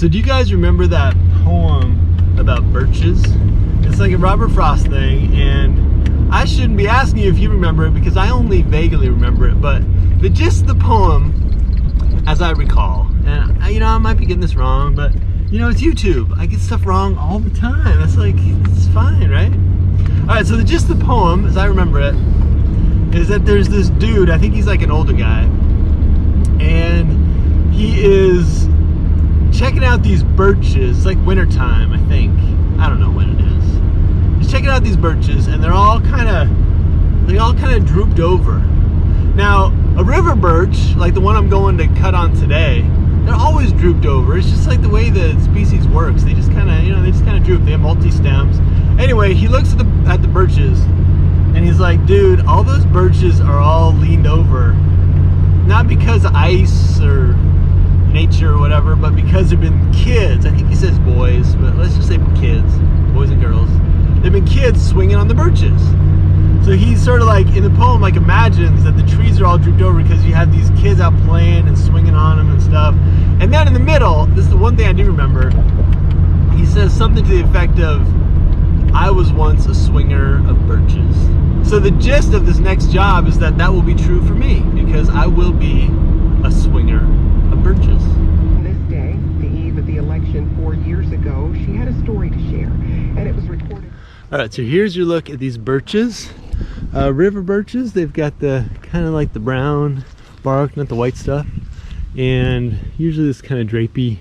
So do you guys remember that poem about birches? It's like a Robert Frost thing, and I shouldn't be asking you if you remember it because I only vaguely remember it, but the gist of the poem, as I recall, and I might be getting this wrong, but it's YouTube. I get stuff wrong all the time. That's like, it's fine, right? All right, so the gist of the poem, as I remember it, is that there's this dude, I think he's like an older guy, and he is checking out these birches. It's like wintertime, I think. I don't know when it is. He's checking out these birches, and they're all kind of drooped over. Now, a river birch, like the one I'm going to cut on today, they're always drooped over. It's just like the way the species works. They just kind of droop. They have multi-stems. Anyway, he looks at the birches, and he's like, dude, all those birches are all leaned over, not because of ice or nature or whatever, but because there've been kids. I think he says boys, but let's just say kids, boys and girls. There've been kids swinging on the birches. So he's sort of like, in the poem, like imagines that the trees are all drooped over because you have these kids out playing and swinging on them and stuff. And then in the middle, this is the one thing I do remember, he says something to the effect of, I was once a swinger of birches. So the gist of this next job is that will be true for me, because I will be a swinger of birches. This day, the eve of the election 4 years ago, she had a story to share, and it was recorded. All right, so here's your look at these birches. River birches, they've got the kind of like the brown bark, not the white stuff, and usually this kind of drapey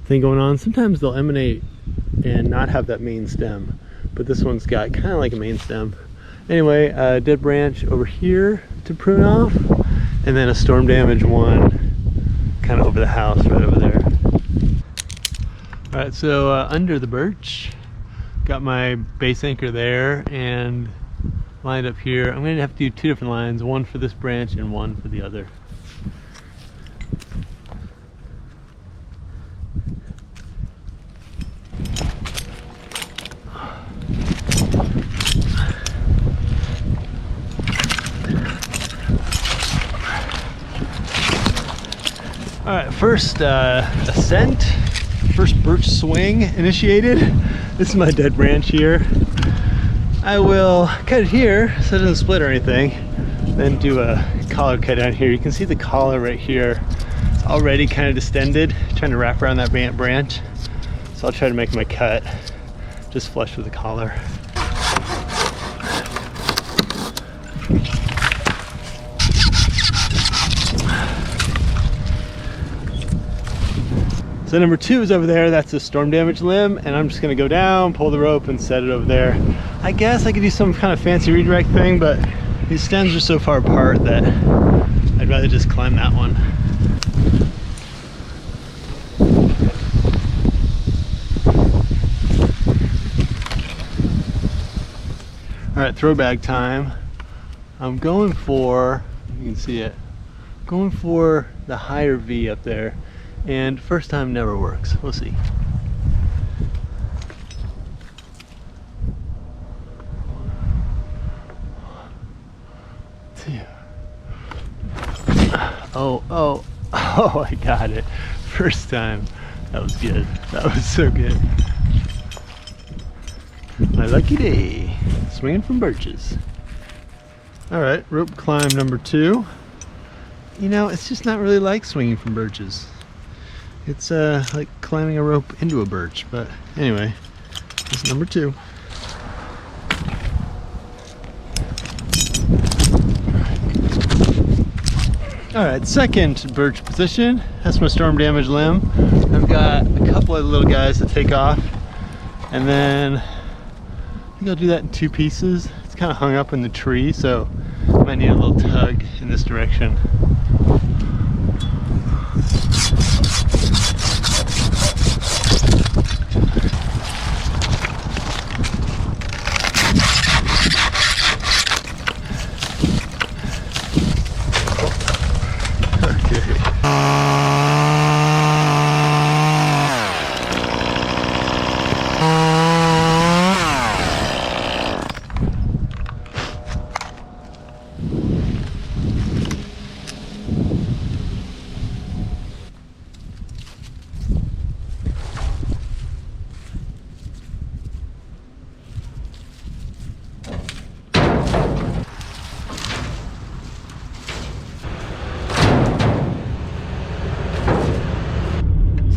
thing going on. Sometimes they'll emanate and not have that main stem, but this one's got kind of like a main stem. Anyway, dead branch over here to prune off, and then a storm damage one kind of over the house right over there. All right, so under the birch, got my base anchor there and lined up here. I'm going to have to do two different lines, one for this branch and one for the other. All right, first ascent, first birch swing initiated. This is my dead branch here. I will cut it here so it doesn't split or anything, then do a collar cut down here. You can see the collar right here. It's already kind of distended, trying to wrap around that branch. So I'll try to make my cut just flush with the collar. So number 2 is over there. That's a storm damaged limb, and I'm just gonna go down, pull the rope, and set it over there. I guess I could do some kind of fancy redirect thing, but these stems are so far apart that I'd rather just climb that one. All right, throw bag time. I'm going for, you can see it, going for the higher V up there. And first time never works. We'll see. Oh, I got it. First time. That was good. That was so good. My lucky day. Swinging from birches. All right, rope climb number 2. It's just not really like swinging from birches. It's like climbing a rope into a birch, but anyway, this is number 2. All right, second birch position. That's my storm damaged limb. I've got a couple of little guys to take off, and then I think I'll do that in 2 pieces. It's kind of hung up in the tree, so I might need a little tug in this direction.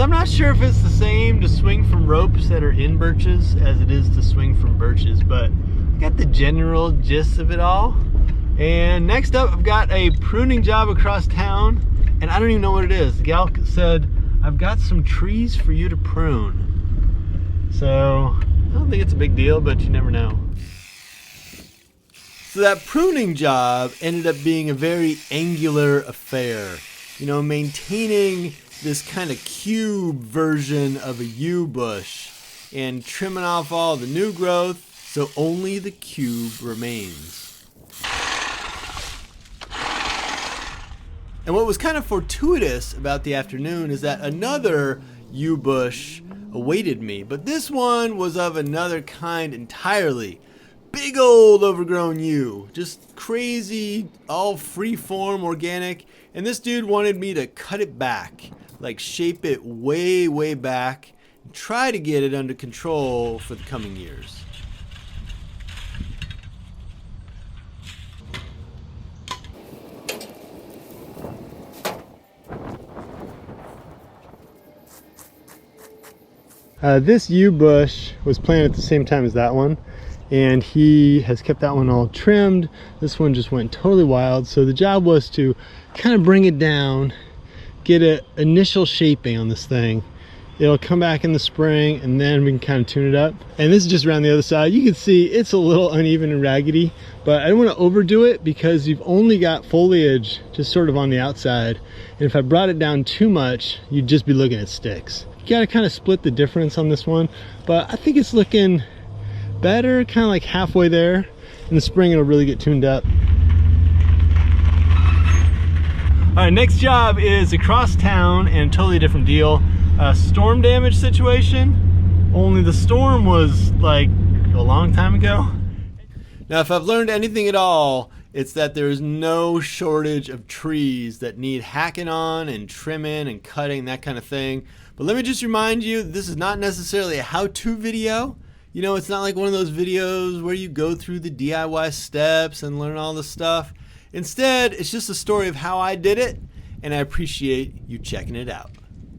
So I'm not sure if it's the same to swing from ropes that are in Birches as it is to swing from Birches, but I got the general gist of it all. And next up, I've got a pruning job across town, and I don't even know what it is. The gal said, I've got some trees for you to prune. So I don't think it's a big deal, but you never know. So that pruning job ended up being a very angular affair. You know, maintaining this kind of cube version of a yew bush and trimming off all the new growth so only the cube remains. And what was kind of fortuitous about the afternoon is that another yew bush awaited me, but this one was of another kind entirely. Big old overgrown yew, just crazy, all free-form, organic, and this dude wanted me to cut it back, like shape it way, way back, and try to get it under control for the coming years. This yew bush was planted at the same time as that one, and he has kept that one all trimmed. This one just went totally wild, so the job was to kind of bring it down, get an initial shaping on this thing. It'll come back in the spring, and then we can kind of tune it up. And this is just around the other side. You can see it's a little uneven and raggedy, but I don't want to overdo it because you've only got foliage just sort of on the outside, and if I brought it down too much, you'd just be looking at sticks. You gotta kind of split the difference on this one, but I think it's looking better, kind of like halfway there. In the spring it'll really get tuned up. All right, next job is across town and a totally different deal. Storm damage situation, only the storm was like a long time ago. Now if I've learned anything at all, it's that there is no shortage of trees that need hacking on and trimming and cutting, that kind of thing. But let me just remind you, this is not necessarily a how-to video. You know, it's not like one of those videos where you go through the DIY steps and learn all the stuff. Instead, it's just a story of how I did it, and I appreciate you checking it out.